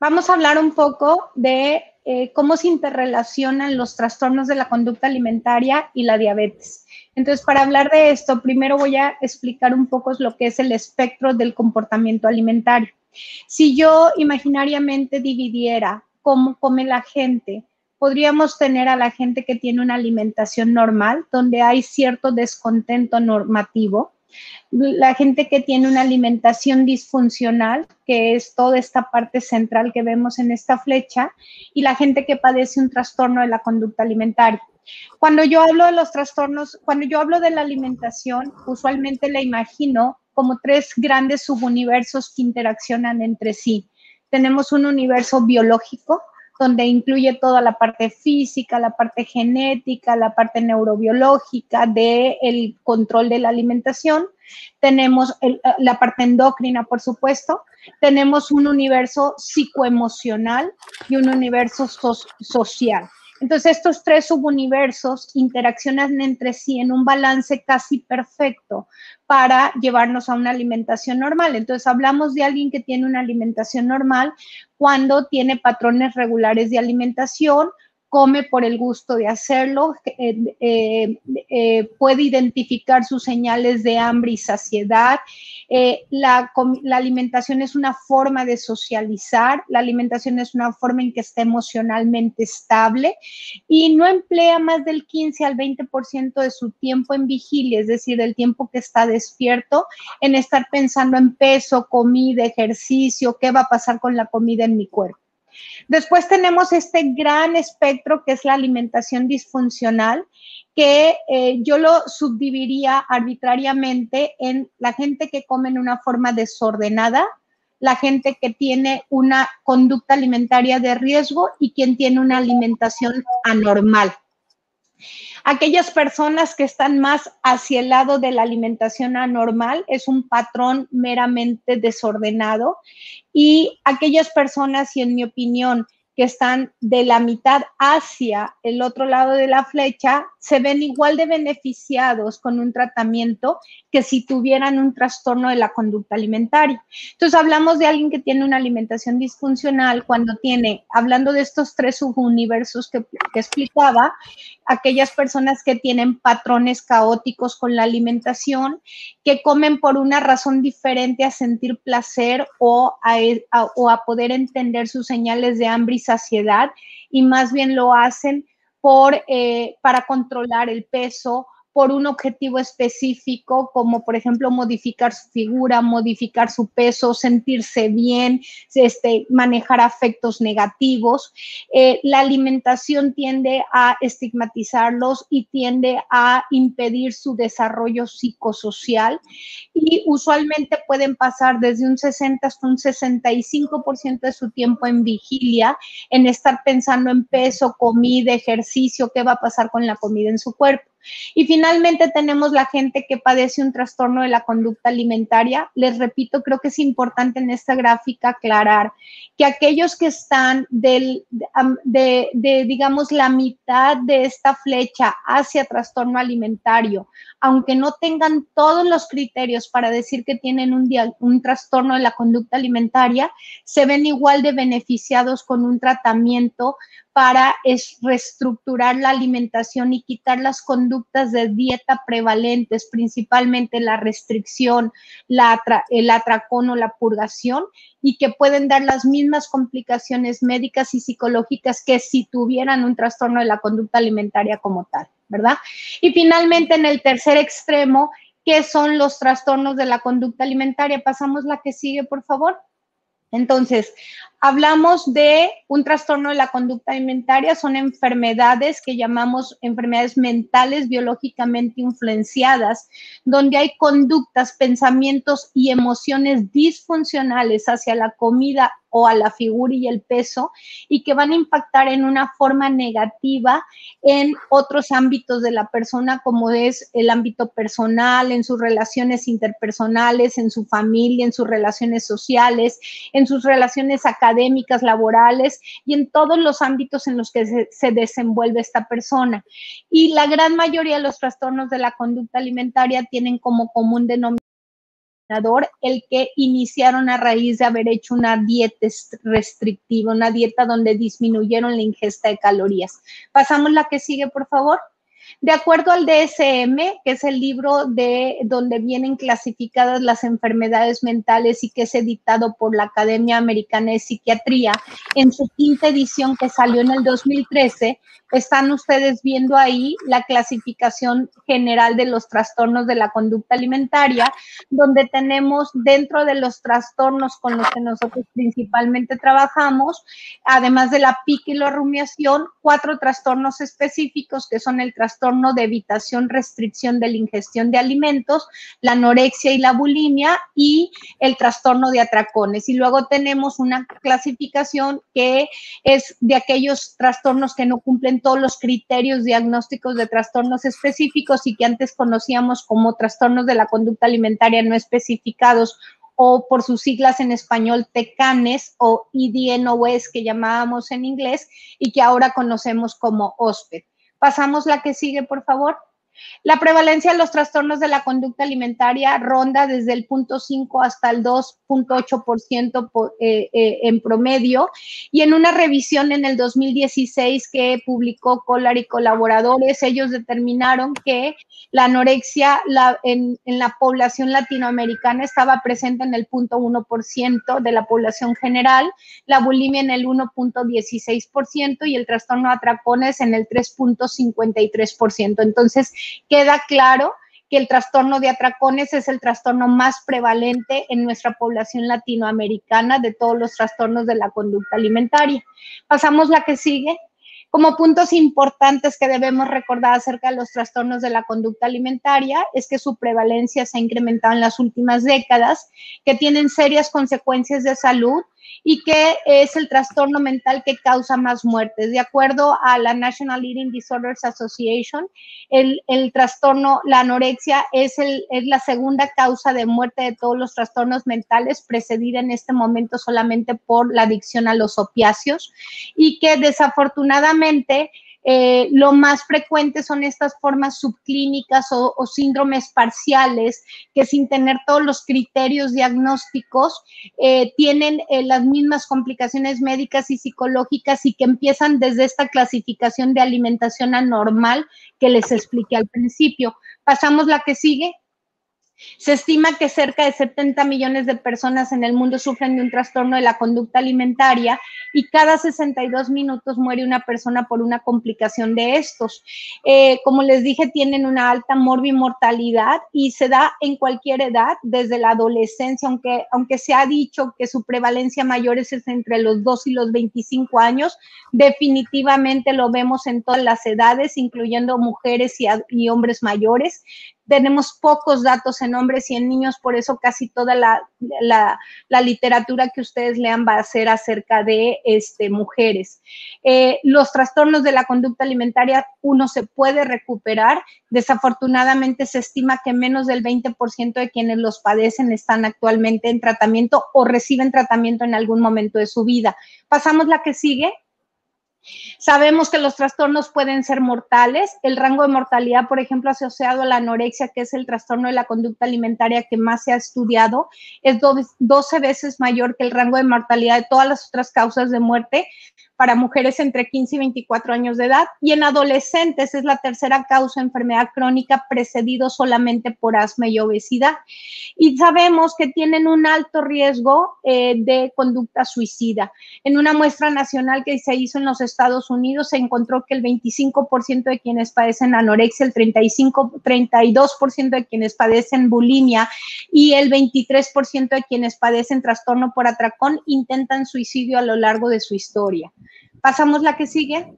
Vamos a hablar un poco de cómo se interrelacionan los trastornos de la conducta alimentaria y la diabetes. Entonces, para hablar de esto, primero voy a explicar un poco lo que es el espectro del comportamiento alimentario. Si yo imaginariamente dividiera cómo come la gente, podríamos tener a la gente que tiene una alimentación normal, donde hay cierto descontento normativo, la gente que tiene una alimentación disfuncional, que es toda esta parte central que vemos en esta flecha, y la gente que padece un trastorno de la conducta alimentaria. Cuando yo hablo de los trastornos, cuando yo hablo de la alimentación, usualmente la imagino como tres grandes subuniversos que interaccionan entre sí. Tenemos un universo biológico, donde incluye toda la parte física, la parte genética, la parte neurobiológica del control de la alimentación. Tenemos la parte endocrina, por supuesto. Tenemos un universo psicoemocional y un universo social. Entonces, estos tres subuniversos interaccionan entre sí en un balance casi perfecto para llevarnos a una alimentación normal. Entonces, hablamos de alguien que tiene una alimentación normal cuando tiene patrones regulares de alimentación, come por el gusto de hacerlo, puede identificar sus señales de hambre y saciedad. La alimentación es una forma de socializar, la alimentación es una forma en que está emocionalmente estable y no emplea más del 15 al 20% de su tiempo en vigilia, es decir, el tiempo que está despierto, en estar pensando en peso, comida, ejercicio, qué va a pasar con la comida en mi cuerpo. Después tenemos este gran espectro que es la alimentación disfuncional, que yo lo subdividiría arbitrariamente en la gente que come en una forma desordenada, la gente que tiene una conducta alimentaria de riesgo y quien tiene una alimentación anormal. Aquellas personas que están más hacia el lado de la alimentación anormal es un patrón meramente desordenado, y aquellas personas, y en mi opinión, que están de la mitad hacia el otro lado de la flecha, se ven igual de beneficiados con un tratamiento que si tuvieran un trastorno de la conducta alimentaria. Entonces, hablamos de alguien que tiene una alimentación disfuncional cuando tiene, hablando de estos tres subuniversos que explicaba, aquellas personas que tienen patrones caóticos con la alimentación, que comen por una razón diferente a sentir placer o a poder entender sus señales de hambre y saciedad, y más bien lo hacen para controlar el peso, por un objetivo específico, como por ejemplo modificar su figura, modificar su peso, sentirse bien, manejar afectos negativos. La alimentación tiende a estigmatizarlos y tiende a impedir su desarrollo psicosocial, y usualmente pueden pasar desde un 60 hasta un 65% de su tiempo en vigilia, en estar pensando en peso, comida, ejercicio, qué va a pasar con la comida en su cuerpo. Y finalmente tenemos la gente que padece un trastorno de la conducta alimentaria. Les repito, creo que es importante en esta gráfica aclarar que aquellos que están digamos, la mitad de esta flecha hacia trastorno alimentario, aunque no tengan todos los criterios para decir que tienen un trastorno de la conducta alimentaria, se ven igual de beneficiados con un tratamiento para reestructurar la alimentación y quitar las conductas de dieta prevalentes, principalmente la restricción, el atracón o la purgación, y que pueden dar las mismas complicaciones médicas y psicológicas que si tuvieran un trastorno de la conducta alimentaria como tal, ¿verdad? Y finalmente, en el tercer extremo, ¿qué son los trastornos de la conducta alimentaria? Pasamos la que sigue, por favor. Entonces, hablamos de un trastorno de la conducta alimentaria, son enfermedades que llamamos enfermedades mentales biológicamente influenciadas, donde hay conductas, pensamientos y emociones disfuncionales hacia la comida o a la figura y el peso, y que van a impactar en una forma negativa en otros ámbitos de la persona, como es el ámbito personal, en sus relaciones interpersonales, en su familia, en sus relaciones sociales, en sus relaciones académicas, laborales y en todos los ámbitos en los que se desenvuelve esta persona. Y la gran mayoría de los trastornos de la conducta alimentaria tienen como común denominador el que iniciaron a raíz de haber hecho una dieta restrictiva, una dieta donde disminuyeron la ingesta de calorías. Pasamos la que sigue, por favor. De acuerdo al DSM, que es el libro de donde vienen clasificadas las enfermedades mentales y que es editado por la Academia Americana de Psiquiatría, en su quinta edición que salió en el 2013, están ustedes viendo ahí la clasificación general de los trastornos de la conducta alimentaria, donde tenemos dentro de los trastornos con los que nosotros principalmente trabajamos, además de la pica y la rumiación, 4 trastornos específicos que son el trastorno de evitación, restricción de la ingestión de alimentos, la anorexia y la bulimia y el trastorno de atracones. Y luego tenemos una clasificación que es de aquellos trastornos que no cumplen todos los criterios diagnósticos de trastornos específicos y que antes conocíamos como trastornos de la conducta alimentaria no especificados, o por sus siglas en español TCANES o IDNOS que llamábamos en inglés y que ahora conocemos como OSPED. Pasamos la que sigue, por favor. La prevalencia de los trastornos de la conducta alimentaria ronda desde el 0.5 hasta el 2.8% en promedio, y en una revisión en el 2016 que publicó Collar y colaboradores, ellos determinaron que la anorexia en la población latinoamericana estaba presente en el 0.1% de la población general, la bulimia en el 1.16% y el trastorno de atracones en el 3.53%. Entonces, queda claro que el trastorno de atracones es el trastorno más prevalente en nuestra población latinoamericana de todos los trastornos de la conducta alimentaria. Pasamos la que sigue. Como puntos importantes que debemos recordar acerca de los trastornos de la conducta alimentaria es que su prevalencia se ha incrementado en las últimas décadas, que tienen serias consecuencias de salud y que es el trastorno mental que causa más muertes. De acuerdo a la National Eating Disorders Association, el trastorno, la anorexia es la segunda causa de muerte de todos los trastornos mentales, precedida en este momento solamente por la adicción a los opiáceos, y que desafortunadamente lo más frecuente son estas formas subclínicas o síndromes parciales que, sin tener todos los criterios diagnósticos, tienen las mismas complicaciones médicas y psicológicas y que empiezan desde esta clasificación de alimentación anormal que les expliqué al principio. Pasamos la que sigue. Se estima que cerca de 70 millones de personas en el mundo sufren de un trastorno de la conducta alimentaria y cada 62 minutos muere una persona por una complicación de estos. Como les dije, tienen una alta morbimortalidad y se da en cualquier edad, desde la adolescencia, aunque se ha dicho que su prevalencia mayor es entre los 2 y los 25 años, definitivamente lo vemos en todas las edades, incluyendo mujeres y hombres mayores. Tenemos pocos datos en hombres y en niños, por eso casi toda la literatura que ustedes lean va a ser acerca de mujeres. Los trastornos de la conducta alimentaria, uno se puede recuperar. Desafortunadamente se estima que menos del 20% de quienes los padecen están actualmente en tratamiento o reciben tratamiento en algún momento de su vida. Pasamos la que sigue. Sabemos que los trastornos pueden ser mortales. El rango de mortalidad, por ejemplo, asociado a la anorexia, que es el trastorno de la conducta alimentaria que más se ha estudiado, es 12 veces mayor que el rango de mortalidad de todas las otras causas de muerte para mujeres entre 15 y 24 años de edad, y en adolescentes es la tercera causa de enfermedad crónica, precedido solamente por asma y obesidad. Y sabemos que tienen un alto riesgo de conducta suicida. En una muestra nacional que se hizo en los Estados Unidos, se encontró que el 25% de quienes padecen anorexia, el 32% de quienes padecen bulimia y el 23% de quienes padecen trastorno por atracón intentan suicidio a lo largo de su historia. Pasamos la que sigue.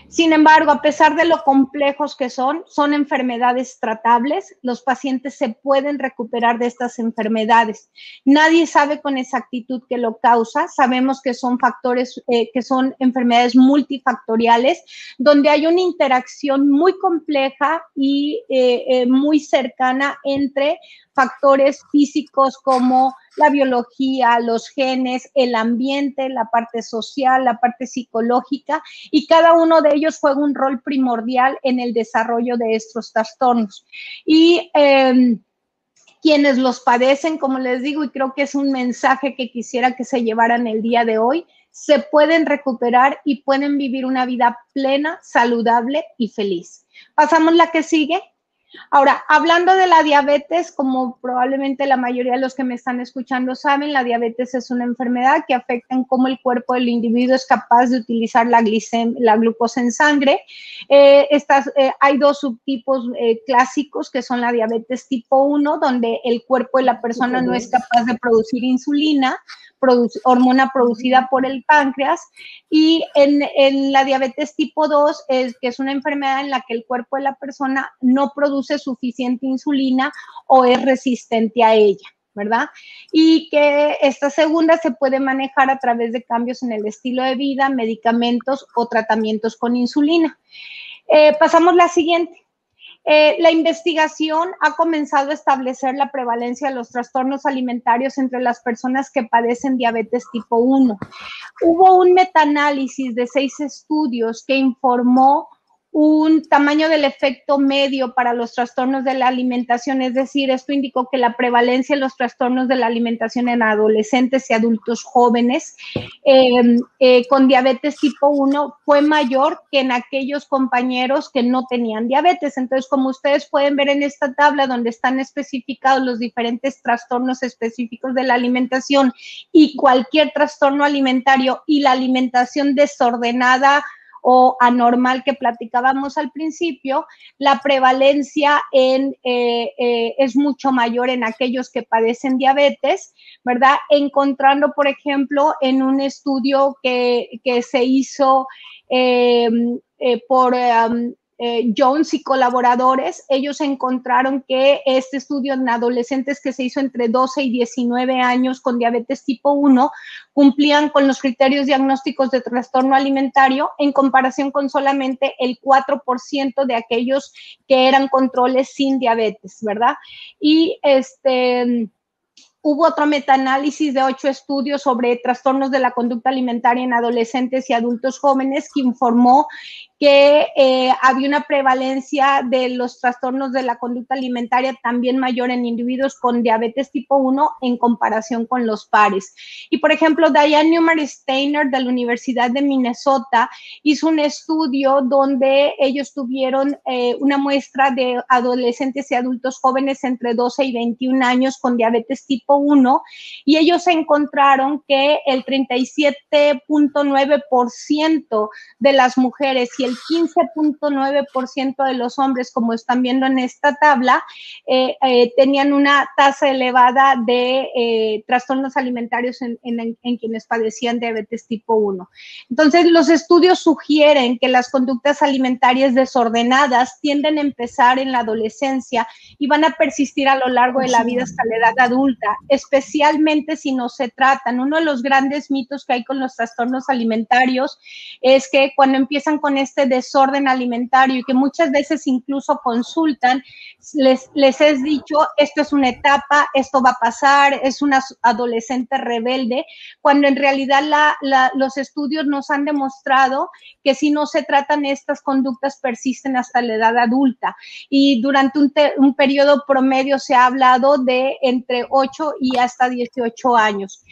Sin embargo, a pesar de lo complejos que son enfermedades tratables. Los pacientes se pueden recuperar de estas enfermedades. Nadie sabe con exactitud qué lo causa. Sabemos que son factores, que son enfermedades multifactoriales, donde hay una interacción muy compleja y muy cercana entre factores físicos como la biología, los genes, el ambiente, la parte social, la parte psicológica, y cada uno de ellos juega un rol primordial en el desarrollo de estos trastornos. Y Quienes los padecen, como les digo, y creo que es un mensaje que quisiera que se llevaran el día de hoy, se pueden recuperar y pueden vivir una vida plena, saludable y feliz. Pasamos la que sigue. Ahora, hablando de la diabetes, como probablemente la mayoría de los que me están escuchando saben, la diabetes es una enfermedad que afecta en cómo el cuerpo del individuo es capaz de utilizar la glucosa en sangre. Hay dos subtipos clásicos que son la diabetes tipo 1, donde el cuerpo de la persona no es capaz de producir insulina, hormona producida por el páncreas, y en la diabetes tipo 2, que es una enfermedad en la que el cuerpo de la persona no produce suficiente insulina o es resistente a ella, ¿verdad? Y que esta segunda se puede manejar a través de cambios en el estilo de vida, medicamentos o tratamientos con insulina. Pasamos a la siguiente. La investigación ha comenzado a establecer la prevalencia de los trastornos alimentarios entre las personas que padecen diabetes tipo 1. Hubo un metaanálisis de 6 estudios que informó un tamaño del efecto medio para los trastornos de la alimentación, es decir, esto indicó que la prevalencia de los trastornos de la alimentación en adolescentes y adultos jóvenes con diabetes tipo 1 fue mayor que en aquellos compañeros que no tenían diabetes. Entonces, como ustedes pueden ver en esta tabla donde están especificados los diferentes trastornos específicos de la alimentación y cualquier trastorno alimentario y la alimentación desordenada o anormal que platicábamos al principio, la prevalencia es mucho mayor en aquellos que padecen diabetes, ¿verdad? Encontrando, por ejemplo, en un estudio que se hizo por Jones y colaboradores, ellos encontraron que este estudio en adolescentes que se hizo entre 12 y 19 años con diabetes tipo 1 cumplían con los criterios diagnósticos de trastorno alimentario en comparación con solamente el 4% de aquellos que eran controles sin diabetes, ¿verdad? Y hubo otro metaanálisis de 8 estudios sobre trastornos de la conducta alimentaria en adolescentes y adultos jóvenes que informó que había una prevalencia de los trastornos de la conducta alimentaria también mayor en individuos con diabetes tipo 1 en comparación con los pares. Y, por ejemplo, Diane Newman-Steiner de la Universidad de Minnesota hizo un estudio donde ellos tuvieron una muestra de adolescentes y adultos jóvenes entre 12 y 21 años con diabetes tipo 1 y ellos encontraron que el 37.9% de las mujeres y el 15.9% de los hombres, como están viendo en esta tabla, tenían una tasa elevada de trastornos alimentarios en quienes padecían diabetes tipo 1. Entonces, los estudios sugieren que las conductas alimentarias desordenadas tienden a empezar en la adolescencia y van a persistir a lo largo de la vida hasta la edad adulta, especialmente si no se tratan. Uno de los grandes mitos que hay con los trastornos alimentarios es que cuando empiezan con este desorden alimentario y que muchas veces incluso consultan, les es dicho, esto es una etapa, esto va a pasar, es una adolescente rebelde, cuando en realidad los estudios nos han demostrado que si no se tratan estas conductas persisten hasta la edad adulta y durante un periodo promedio se ha hablado de entre 8 y hasta 18 años.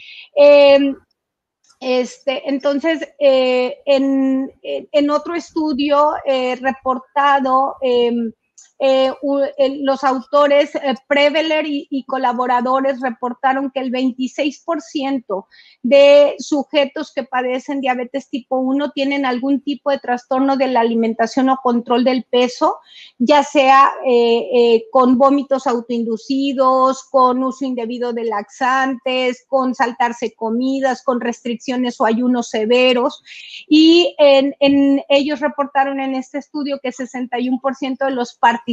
Entonces, en otro estudio reportado, los autores Preveler y colaboradores reportaron que el 26% de sujetos que padecen diabetes tipo 1 tienen algún tipo de trastorno de la alimentación o control del peso, ya sea con vómitos autoinducidos, con uso indebido de laxantes, con saltarse comidas, con restricciones o ayunos severos. Y ellos reportaron en este estudio que 61% de los participantes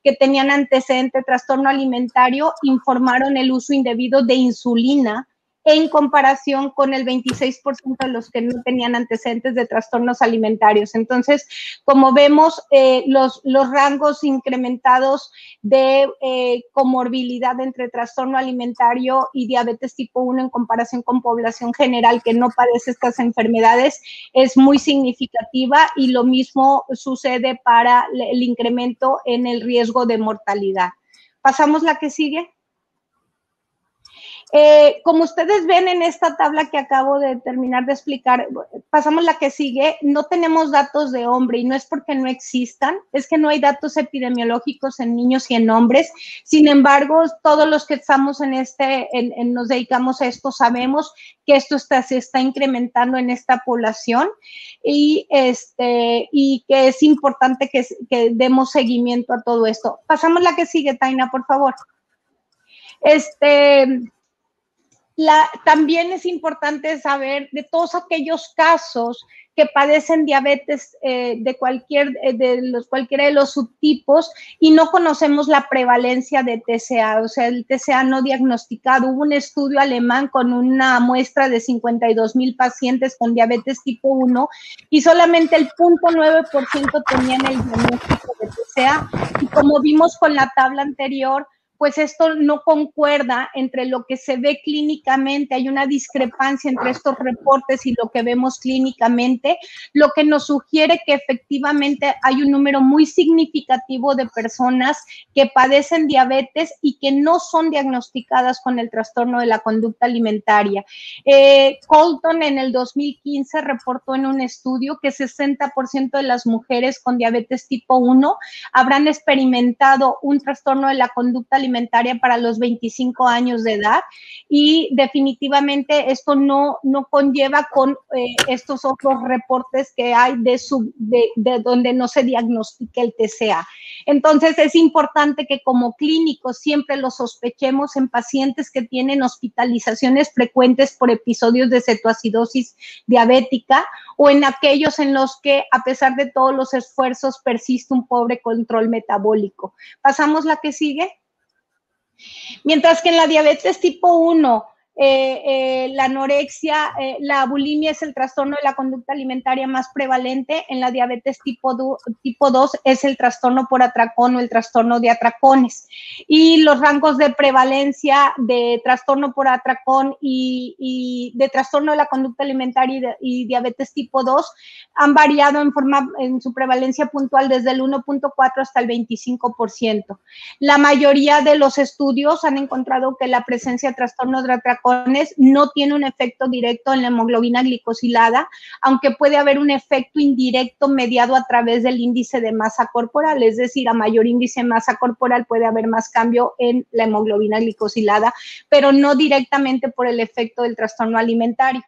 que tenían antecedente de trastorno alimentario informaron el uso indebido de insulina en comparación con el 26% de los que no tenían antecedentes de trastornos alimentarios. Entonces, como vemos, los rangos incrementados de comorbilidad entre trastorno alimentario y diabetes tipo 1 en comparación con población general que no padece estas enfermedades es muy significativa y lo mismo sucede para el incremento en el riesgo de mortalidad. Pasamos la que sigue. Como ustedes ven en esta tabla que acabo de terminar de explicar, pasamos la que sigue, no tenemos datos de hombre y no es porque no existan, es que no hay datos epidemiológicos en niños y en hombres. Sin embargo, todos los que estamos nos dedicamos a esto, sabemos que esto se está incrementando en esta población y que es importante que demos seguimiento a todo esto. Pasamos la que sigue, Taina, por favor. También es importante saber de todos aquellos casos que padecen diabetes de cualquiera de los subtipos y no conocemos la prevalencia de TCA, o sea, el TCA no diagnosticado. Hubo un estudio alemán con una muestra de 52,000 pacientes con diabetes tipo 1 y solamente el 0.9% tenían el diagnóstico de TCA. Y como vimos con la tabla anterior, pues esto no concuerda entre lo que se ve clínicamente, hay una discrepancia entre estos reportes y lo que vemos clínicamente, lo que nos sugiere que efectivamente hay un número muy significativo de personas que padecen diabetes y que no son diagnosticadas con el trastorno de la conducta alimentaria. Colton en el 2015 reportó en un estudio que 60% de las mujeres con diabetes tipo 1 habrán experimentado un trastorno de la conducta alimentaria para los 25 años de edad y definitivamente esto no conlleva con estos otros reportes que hay de donde no se diagnostica el TCA. Entonces es importante que como clínicos siempre lo sospechemos en pacientes que tienen hospitalizaciones frecuentes por episodios de cetoacidosis diabética o en aquellos en los que a pesar de todos los esfuerzos persiste un pobre control metabólico. Pasamos la que sigue. Mientras que en la diabetes tipo 1, la anorexia, la bulimia es el trastorno de la conducta alimentaria más prevalente, en la diabetes tipo 2 es el trastorno por atracón o el trastorno de atracones. Y los rangos de prevalencia de trastorno por atracón y de trastorno de la conducta alimentaria y diabetes tipo 2 han variado en su prevalencia puntual desde el 1.4 hasta el 25%. La mayoría de los estudios han encontrado que la presencia de trastornos de atracones no tiene un efecto directo en la hemoglobina glicosilada, aunque puede haber un efecto indirecto mediado a través del índice de masa corporal, es decir, a mayor índice de masa corporal puede haber más cambio en la hemoglobina glicosilada, pero no directamente por el efecto del trastorno alimentario.